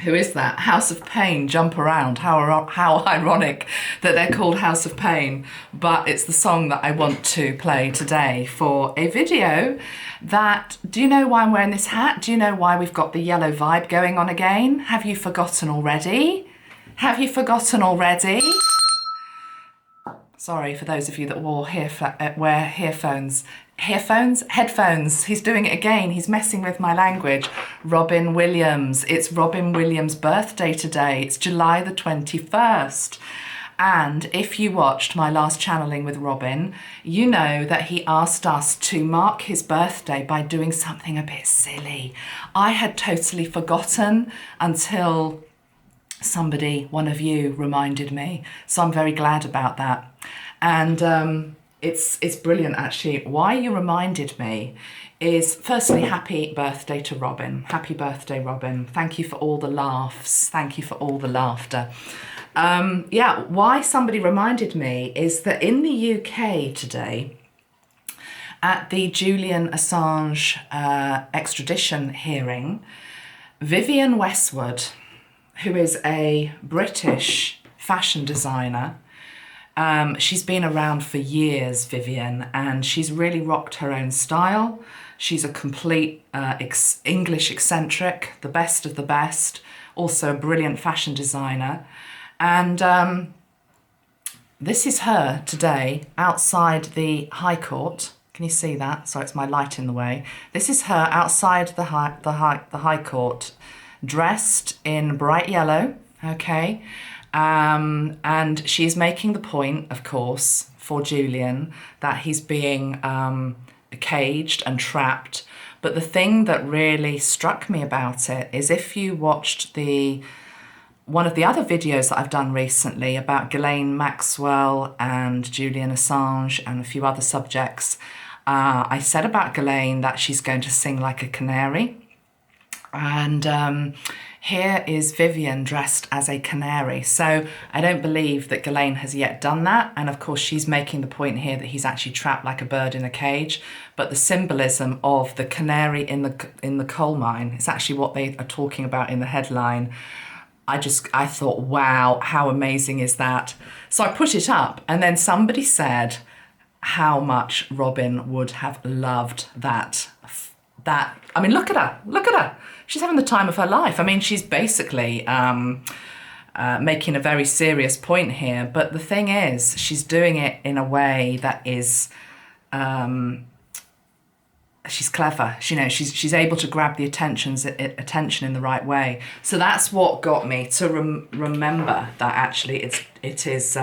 Who is that? House of Pain, Jump Around. How ironic that they're called House of Pain, but it's the song that I want to play today for a video that, do you know why I'm wearing this hat? Do you know why we've got the yellow vibe going on again? Have you forgotten already? Have you forgotten already? Sorry for those of you that wear earphones. Headphones. He's doing it again. He's messing with my language. Robin Williams. It's Robin Williams' birthday today. It's July the 21st. And if you watched my last channeling with Robin, you know that he asked us to mark his birthday by doing something a bit silly. I had totally forgotten until somebody, one of you, reminded me. So I'm very glad about that. And it's brilliant, actually. Why you reminded me is, firstly, happy birthday to Robin. Happy birthday, Robin. Thank you for all the laughs. Thank you for all the laughter. Yeah, why somebody reminded me is that in the UK today, at the Julian Assange extradition hearing, Vivian Westwood, who is a British fashion designer, she's been around for years, Vivian, and she's really rocked her own style. She's a complete English eccentric, the best of the best, also a brilliant fashion designer. And this is her today outside the High Court. Can you see that? Sorry, it's my light in the way. This is her outside the High Court, dressed in bright yellow, okay? And she's making the point, of course, for Julian, that he's being caged and trapped. But the thing that really struck me about it is, if you watched one of the other videos that I've done recently about Ghislaine Maxwell and Julian Assange and a few other subjects, I said about Ghislaine that she's going to sing like a canary. And here is Vivian dressed as a canary. So I don't believe that Ghislaine has yet done that. And of course, she's making the point here that he's actually trapped like a bird in a cage. But the symbolism of the canary in the coal mine is actually what they are talking about in the headline. I thought, wow, how amazing is that? So I put it up, and then somebody said how much Robin would have loved that. I mean, look at her. She's having the time of her life. I mean, she's basically making a very serious point here. But the thing is, she's doing it in a way that is, she's clever. She's able to grab the attention in the right way. So that's what got me to remember that actually it is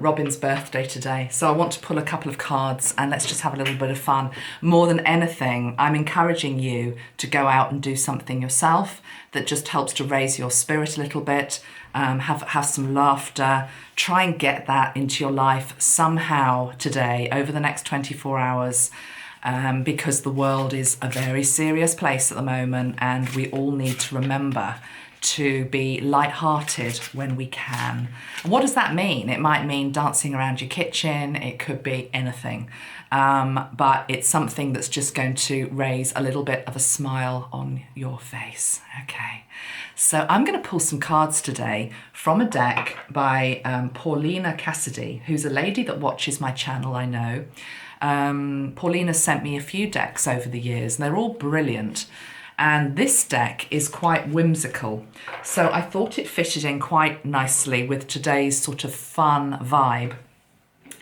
Robin's birthday today. So I want to pull a couple of cards and let's just have a little bit of fun. More than anything, I'm encouraging you to go out and do something yourself that just helps to raise your spirit a little bit, have some laughter, try and get that into your life somehow today over the next 24 hours. Because the world is a very serious place at the moment, and we all need to remember to be light-hearted when we can. And what does that mean? It might mean dancing around your kitchen. It could be anything. But it's something that's just going to raise a little bit of a smile on your face. Okay. So I'm going to pull some cards today from a deck by Paulina Cassidy, who's a lady that watches my channel, I know. Paulina sent me a few decks over the years, and they're all brilliant. And this deck is quite whimsical. So I thought it fitted in quite nicely with today's sort of fun vibe.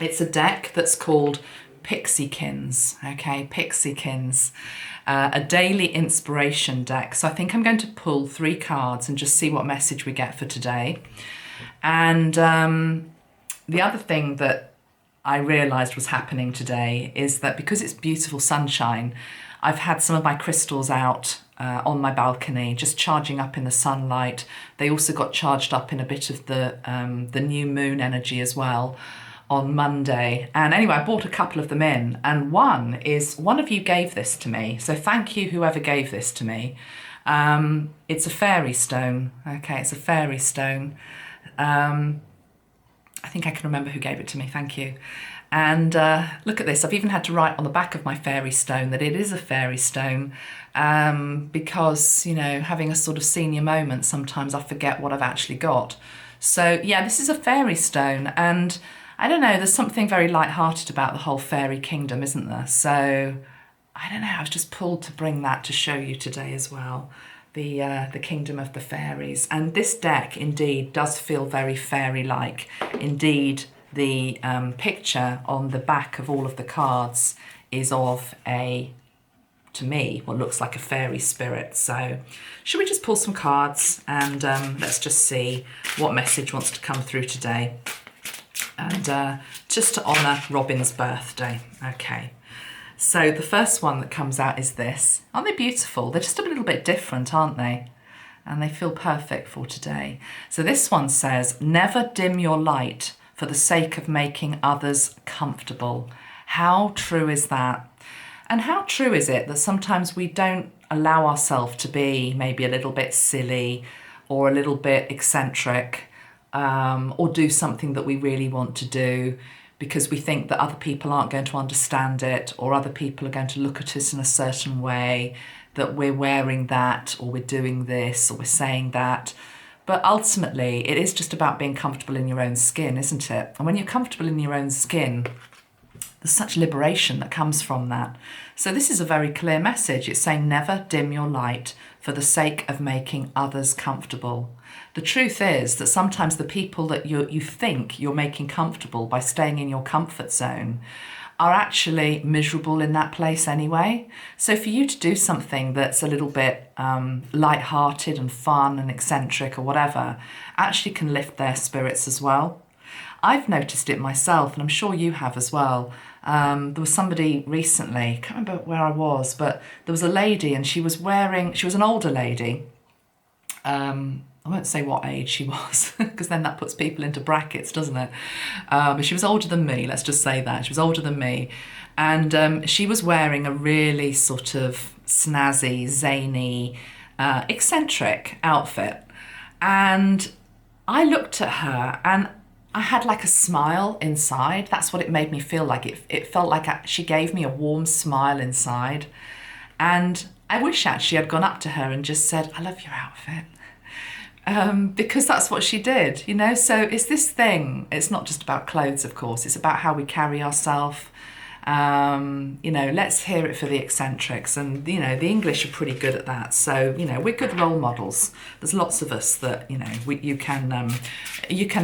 It's a deck that's called Pixiekins, okay, Pixiekins, a daily inspiration deck. So I think I'm going to pull 3 cards and just see what message we get for today. And the other thing that I realised was happening today is that because it's beautiful sunshine, I've had some of my crystals out on my balcony, just charging up in the sunlight. They also got charged up in a bit of the new moon energy as well on Monday. And anyway, I bought a couple of them in, and one of you gave this to me. So thank you, whoever gave this to me. It's a fairy stone. Okay, it's a fairy stone. I think I can remember who gave it to me. Thank you. And look at this, I've even had to write on the back of my fairy stone that it is a fairy stone, because, you know, having a sort of senior moment, sometimes I forget what I've actually got. So yeah, this is a fairy stone, and I don't know, there's something very light-hearted about the whole fairy kingdom, isn't there? So I don't know, I was just pulled to bring that to show you today as well, the kingdom of the fairies. And this deck indeed does feel very fairy-like. Indeed, the picture on the back of all of the cards is of to me, what looks like a fairy spirit. So should we just pull some cards and let's just see what message wants to come through today. And just to honour Robin's birthday. Okay, so the first one that comes out is this. Aren't they beautiful? They're just a little bit different, aren't they? And they feel perfect for today. So this one says, never dim your light for the sake of making others comfortable. How true is that? And how true is it that sometimes we don't allow ourselves to be maybe a little bit silly or a little bit eccentric, or do something that we really want to do because we think that other people aren't going to understand it, or other people are going to look at us in a certain way, that we're wearing that, or we're doing this, or we're saying that. But ultimately, it is just about being comfortable in your own skin, isn't it? And when you're comfortable in your own skin, there's such liberation that comes from that. So this is a very clear message. It's saying never dim your light for the sake of making others comfortable. The truth is that sometimes the people that you think you're making comfortable by staying in your comfort zone are actually miserable in that place anyway. So for you to do something that's a little bit light-hearted and fun and eccentric or whatever actually can lift their spirits as well. I've noticed it myself, and I'm sure you have as well. There was somebody recently, I can't remember where I was, but there was a lady, and she was an older lady. I won't say what age she was, because then that puts people into brackets, doesn't it? But she was older than me, let's just say that. She was older than me. And she was wearing a really sort of snazzy, zany, eccentric outfit. And I looked at her and I had like a smile inside. That's what it made me feel like. It felt like she gave me a warm smile inside. And I wish actually I'd gone up to her and just said, I love your outfit. Because that's what she did, you know. So it's this thing, it's not just about clothes, of course, it's about how we carry ourselves. You know, let's hear it for the eccentrics, and you know, the English are pretty good at that. So you know, we're good role models. There's lots of us that, you know, you can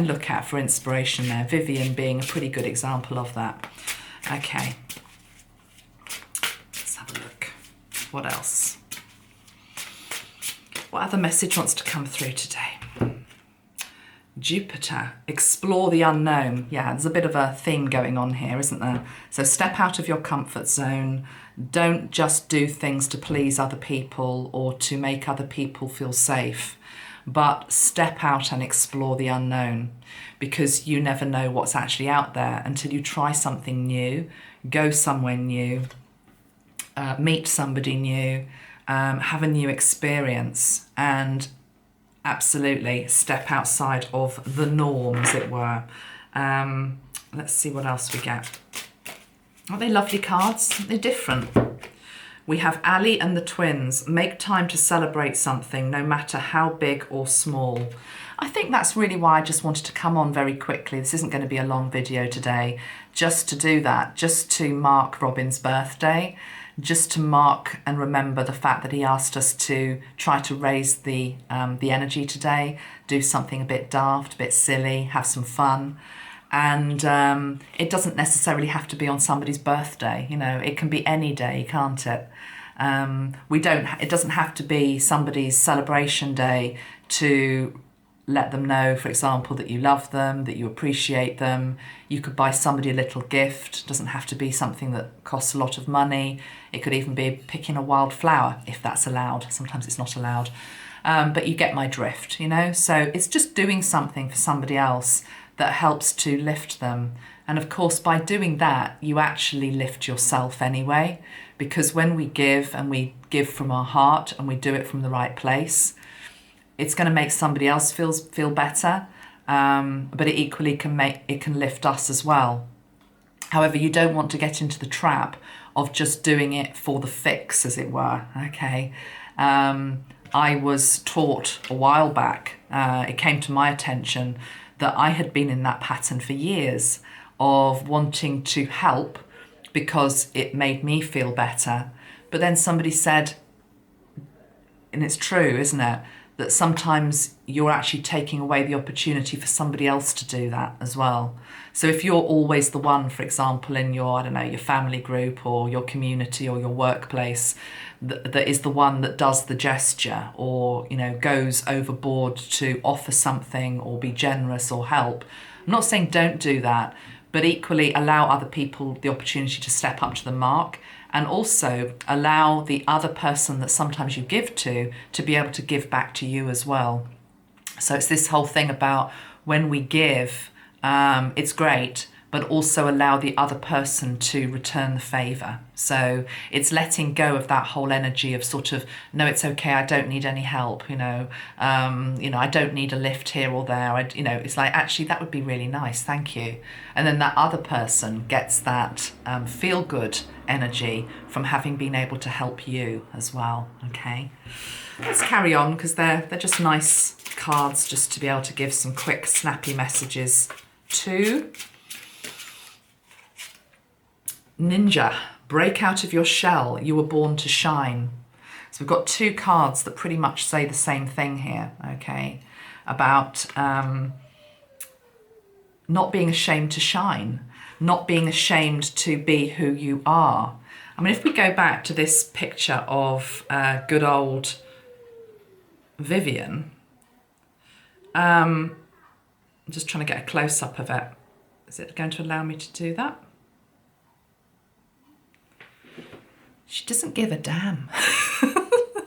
look at for inspiration there. Vivian being a pretty good example of that. Okay, let's have a look. What else? What other message wants to come through today? Jupiter, explore the unknown. Yeah, there's a bit of a theme going on here, isn't there? So step out of your comfort zone. Don't just do things to please other people or to make other people feel safe, but step out and explore the unknown, because you never know what's actually out there until you try something new, go somewhere new, meet somebody new, have a new experience, and absolutely step outside of the norm, as it were. Let's see what else we get. Aren't they lovely cards? They're different. We have Ali and the twins. Make time to celebrate something, no matter how big or small. I think that's really why I just wanted to come on very quickly. This isn't going to be a long video today, just to do that, just to mark Robin's birthday, just to mark and remember the fact that he asked us to try to raise the energy today, do something a bit daft, a bit silly, have some fun. And it doesn't necessarily have to be on somebody's birthday. You know, it can be any day, can't it? It doesn't have to be somebody's celebration day to let them know, for example, that you love them, that you appreciate them. You could buy somebody a little gift. It doesn't have to be something that costs a lot of money. It could even be picking a wild flower, if that's allowed. Sometimes it's not allowed. But you get my drift, you know? So it's just doing something for somebody else that helps to lift them. And of course, by doing that, you actually lift yourself anyway, because when we give, and we give from our heart, and we do it from the right place, it's going to make somebody else feel better, but it equally can lift us as well. However, you don't want to get into the trap of just doing it for the fix, as it were, okay? I was taught a while back, it came to my attention that I had been in that pattern for years of wanting to help because it made me feel better. But then somebody said, and it's true, isn't it, that sometimes you're actually taking away the opportunity for somebody else to do that as well. So if you're always the one, for example, in your, I don't know, your family group or your community or your workplace, that is the one that does the gesture or, you know, goes overboard to offer something or be generous or help. I'm not saying don't do that, but equally allow other people the opportunity to step up to the mark, and also allow the other person that sometimes you give to be able to give back to you as well. So it's this whole thing about when we give, it's great, but also allow the other person to return the favour. So it's letting go of that whole energy of sort of, no, it's okay, I don't need any help, you know, I don't need a lift here or there. It's like, actually, that would be really nice, thank you. And then that other person gets that feel-good energy from having been able to help you as well, okay? Let's carry on, because they're just nice cards just to be able to give some quick, snappy messages to. Ninja, break out of your shell. You were born to shine. So we've got two cards that pretty much say the same thing here, okay? About not being ashamed to shine, not being ashamed to be who you are. I mean, if we go back to this picture of good old Vivian, I'm just trying to get a close-up of it. Is it going to allow me to do that? She doesn't give a damn.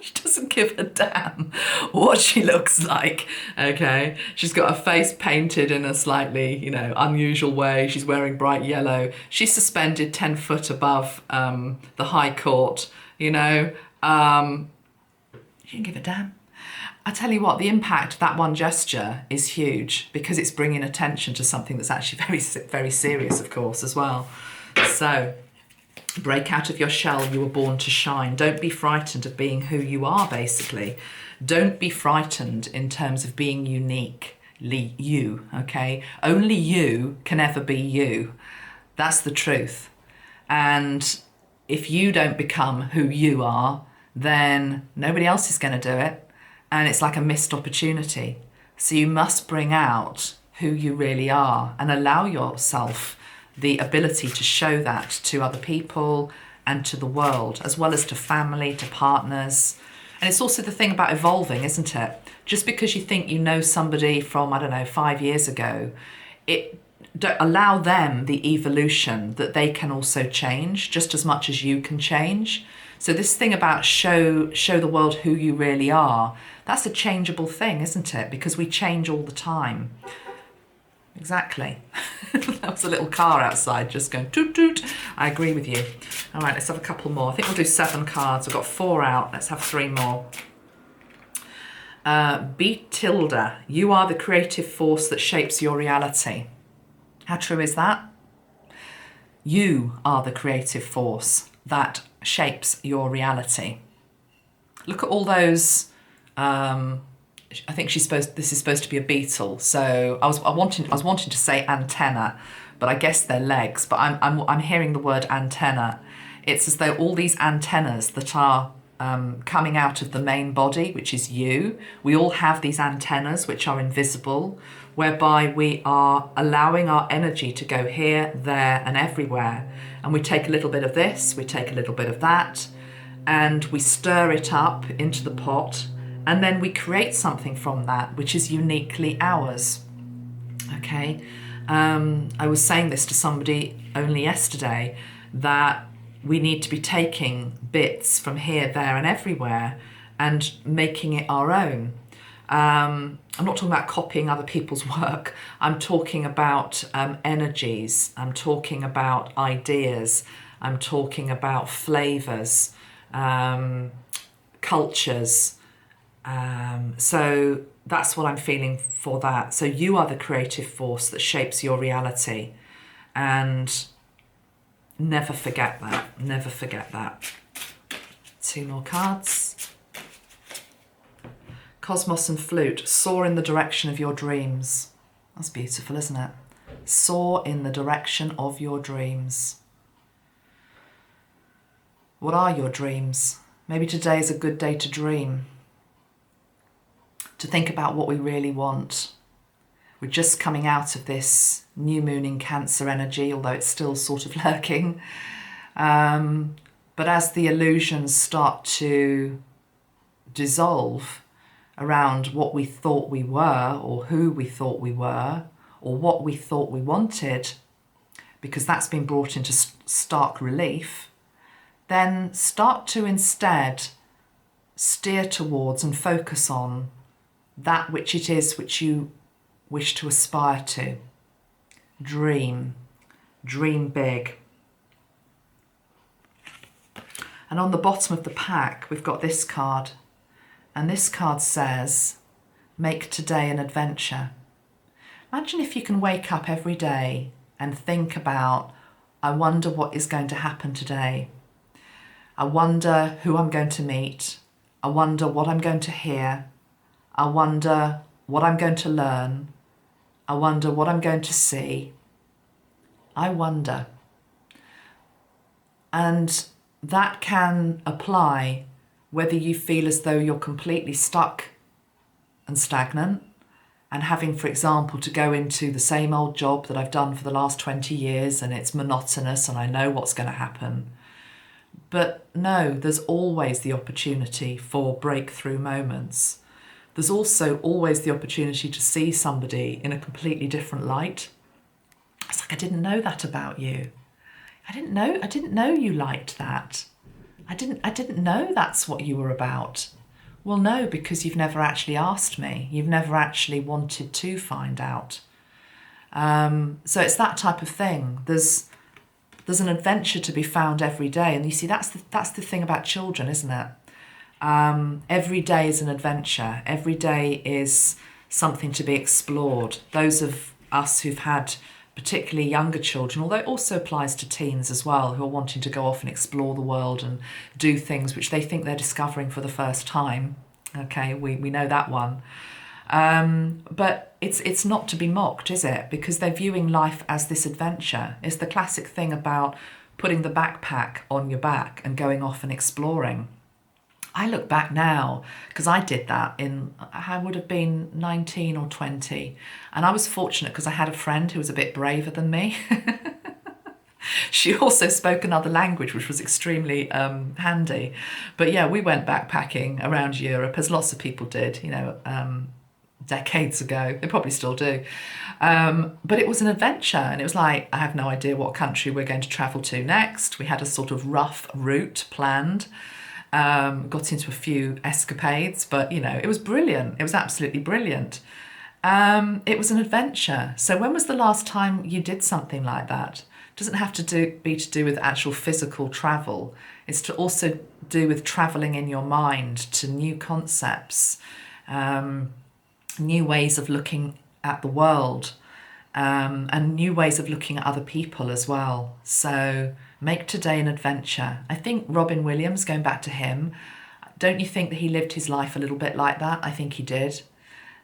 She doesn't give a damn what she looks like, okay? She's got her face painted in a slightly, unusual way. She's wearing bright yellow. She's suspended 10 foot above the High Court, She didn't give a damn. I tell you what, the impact of that one gesture is huge, because it's bringing attention to something that's actually very, very serious, of course, as well. So, break out of your shell. You were born to shine. Don't be frightened of being who you are, basically. Don't be frightened in terms of being uniquely you, okay? Only you can ever be you. That's the truth. And if you don't become who you are, then nobody else is going to do it. And it's like a missed opportunity. So you must bring out who you really are and allow yourself the ability to show that to other people and to the world, as well as to family, to partners. And it's also the thing about evolving, isn't it? Just because you think you know somebody from, 5 years ago, don't allow them the evolution that they can also change just as much as you can change. So this thing about show the world who you really are, that's a changeable thing, isn't it? Because we change all the time. Exactly. That was a little car outside just going toot toot. I agree with you. All right, let's have a couple more. I think we'll do 7 cards. I've got 4 out. Let's have 3 more. Be tilde. You are the creative force that shapes your reality. How true is that? You are the creative force that shapes your reality. Look at all those. I think this is supposed to be a beetle. So I was wanting to say antenna, but I guess they're legs. But I'm hearing the word antenna. It's as though all these antennas that are coming out of the main body, which is you. We all have these antennas which are invisible, whereby we are allowing our energy to go here, there, and everywhere. And we take a little bit of this, we take a little bit of that, and we stir it up into the pot. And then we create something from that, which is uniquely ours, okay? I was saying this to somebody only yesterday, that we need to be taking bits from here, there, and everywhere and making it our own. I'm not talking about copying other people's work. I'm talking about energies. I'm talking about ideas. I'm talking about flavours, cultures. So that's what I'm feeling for that. So you are the creative force that shapes your reality. And Never forget that. Never forget that. 2 more cards. Cosmos and Flute. Soar in the direction of your dreams. That's beautiful, isn't it? Soar in the direction of your dreams. What are your dreams? Maybe today is a good day to dream. To think about what we really want. We're just coming out of this new moon in Cancer energy, although it's still sort of lurking. But as the illusions start to dissolve around what we thought we were, or who we thought we were, or what we thought we wanted, because that's been brought into stark relief, then start to instead steer towards and focus on that which it is which you wish to aspire to. Dream. Dream big. And on the bottom of the pack, we've got this card. And this card says, make today an adventure. Imagine if you can wake up every day and think about, I wonder what is going to happen today. I wonder who I'm going to meet. I wonder what I'm going to hear. I wonder what I'm going to learn. I wonder what I'm going to see. I wonder. And that can apply whether you feel as though you're completely stuck and stagnant and having, for example, to go into the same old job that I've done for the last 20 years and it's monotonous and I know what's going to happen. But no, there's always the opportunity for breakthrough moments. There's also always the opportunity to see somebody in a completely different light. It's like, I didn't know that about you. I didn't know you liked that. I didn't know that's what you were about. Well, no, because you've never actually asked me. You've never actually wanted to find out. So it's that type of thing. There's an adventure to be found every day. And you see, that's the thing about children, isn't it? Every day is an adventure. Every day is something to be explored. Those of us who've had particularly younger children, although it also applies to teens as well, who are wanting to go off and explore the world and do things which they think they're discovering for the first time. Okay, we know that one. But it's not to be mocked, is it? Because they're viewing life as this adventure. It's the classic thing about putting the backpack on your back and going off and exploring. I look back now, because I did that I would have been 19 or 20. And I was fortunate because I had a friend who was a bit braver than me. She also spoke another language, which was extremely handy. But yeah, we went backpacking around Europe, as lots of people did, decades ago. They probably still do. But it was an adventure. And it was like, I have no idea what country we're going to travel to next. We had a sort of rough route planned. Got into a few escapades, but it was brilliant. It was absolutely brilliant. It was an adventure. So when was the last time you did something like that? It doesn't have to be to do with actual physical travel. It's to also do with traveling in your mind to new concepts, new ways of looking at the world, and new ways of looking at other people as well. So make today an adventure. I think Robin Williams, going back to him, don't you think that he lived his life a little bit like that? I think he did.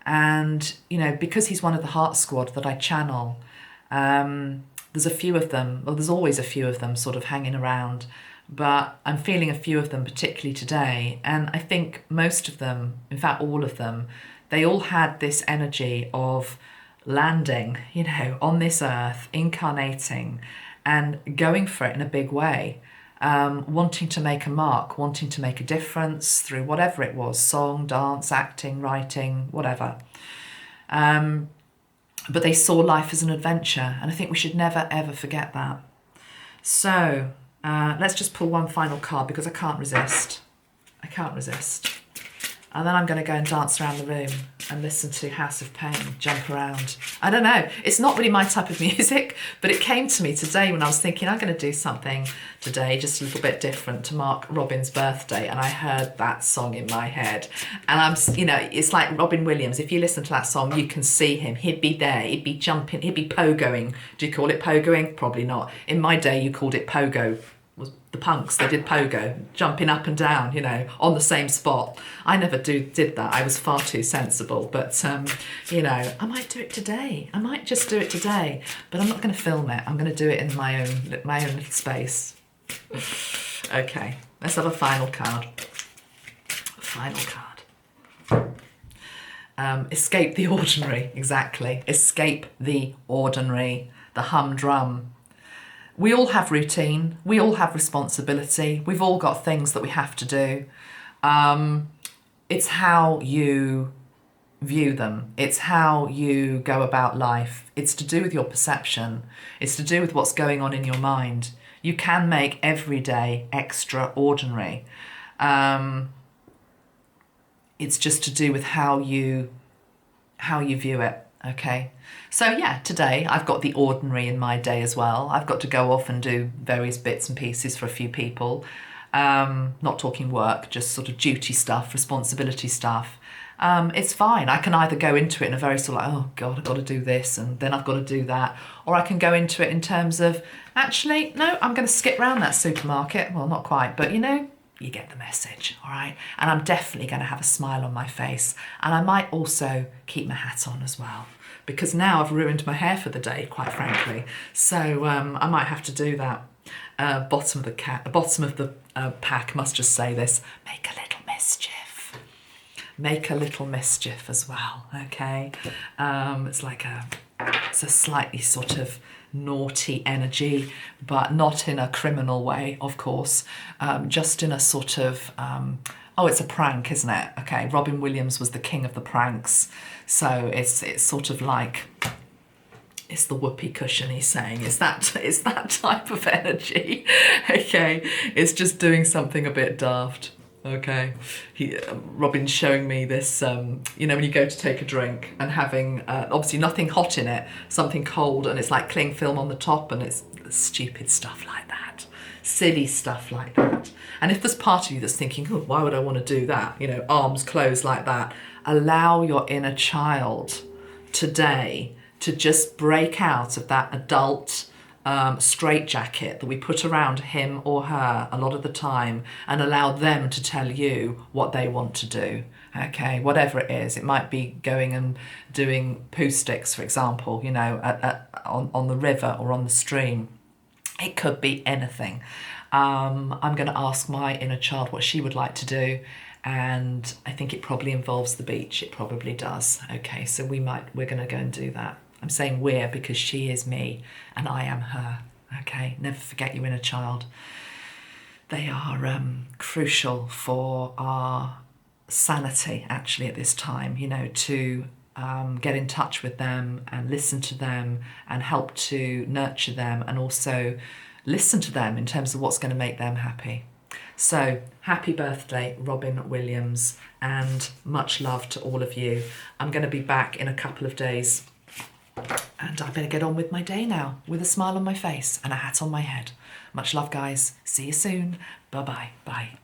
And, because he's one of the Heart Squad that I channel, there's a few of them, well, there's always a few of them sort of hanging around, but I'm feeling a few of them particularly today. And I think most of them, in fact, all of them, they all had this energy of landing, on this earth, incarnating, and going for it in a big way, wanting to make a mark, wanting to make a difference through whatever it was, song, dance, acting, writing, whatever. But they saw life as an adventure, and I think we should never, ever forget that. So let's just pull one final card because I can't resist. And then I'm going to go and dance around the room. and listen to House of Pain, jump around. I don't know, it's not really my type of music, but it came to me today when I was thinking I'm going to do something today just a little bit different to mark Robin's birthday, and I heard that song in my head. And I'm, you know, it's like Robin Williams. If you listen to that song, you can see him. He'd be there, he'd be jumping, he'd be pogoing. Do you call it pogoing? Probably not. In my day, you called it pogo. Was the punks, they did pogo, jumping up and down, you know, on the same spot. I never did that. I was far too sensible. But you know, I might do it today. I might just do it today, but I'm not going to film it. I'm going to do it in my own little space. Okay, let's have a final card. Final card. Escape the ordinary. Exactly. Escape the ordinary. The humdrum. We all have routine, we all have responsibility, we've all got things that we have to do. It's how you view them, it's how you go about life, it's to do with your perception, it's to do with what's going on in your mind. You can make every day extraordinary. It's just to do with how you view it, okay? So yeah, today I've got the ordinary in my day as well. I've got to go off and do various bits and pieces for a few people. Not talking work, just sort of duty stuff, responsibility stuff. It's fine. I can either go into it in a very sort of like, oh God, I've got to do this and then I've got to do that. Or I can go into it in terms of, actually, no, I'm going to skip round that supermarket. Well, not quite, but you know, you get the message, all right? And I'm definitely going to have a smile on my face. And I might also keep my hat on as well, because now I've ruined my hair for the day, quite frankly. So I might have to do that. Bottom of the pack must just say this: make a little mischief. Make a little mischief as well. Okay, it's a slightly sort of naughty energy, but not in a criminal way, of course. Just in a sort of it's a prank, isn't it? Okay, Robin Williams was the king of the pranks. So it's sort of like, it's the whoopee cushion, he's saying. It's that type of energy. Okay, it's just doing something a bit daft. Okay, Robin's showing me this, you know, when you go to take a drink and having, obviously nothing hot in it, something cold, and it's like cling film on the top, and it's stupid stuff like that. Silly stuff like that. And if there's part of you that's thinking, oh, why would I want to do that? You know, arms closed like that. Allow your inner child today to just break out of that adult straitjacket that we put around him or her a lot of the time, and allow them to tell you what they want to do. Okay, whatever it is. It might be going and doing poo sticks, for example, you know, on the river or on the stream. It could be anything. I'm going to ask my inner child what she would like to do, and I think it probably involves the beach. It probably does. Okay, so we're going to go and do that. I'm saying we're because she is me and I am her. Okay, never forget your inner child. They are crucial for our sanity, actually, at this time, you know, to get in touch with them and listen to them and help to nurture them, and also listen to them in terms of what's going to make them happy. So happy birthday, Robin Williams, and much love to all of you. I'm going to be back in a couple of days, and I better get on with my day now with a smile on my face and a hat on my head. Much love, guys. See you soon. Bye-bye. Bye.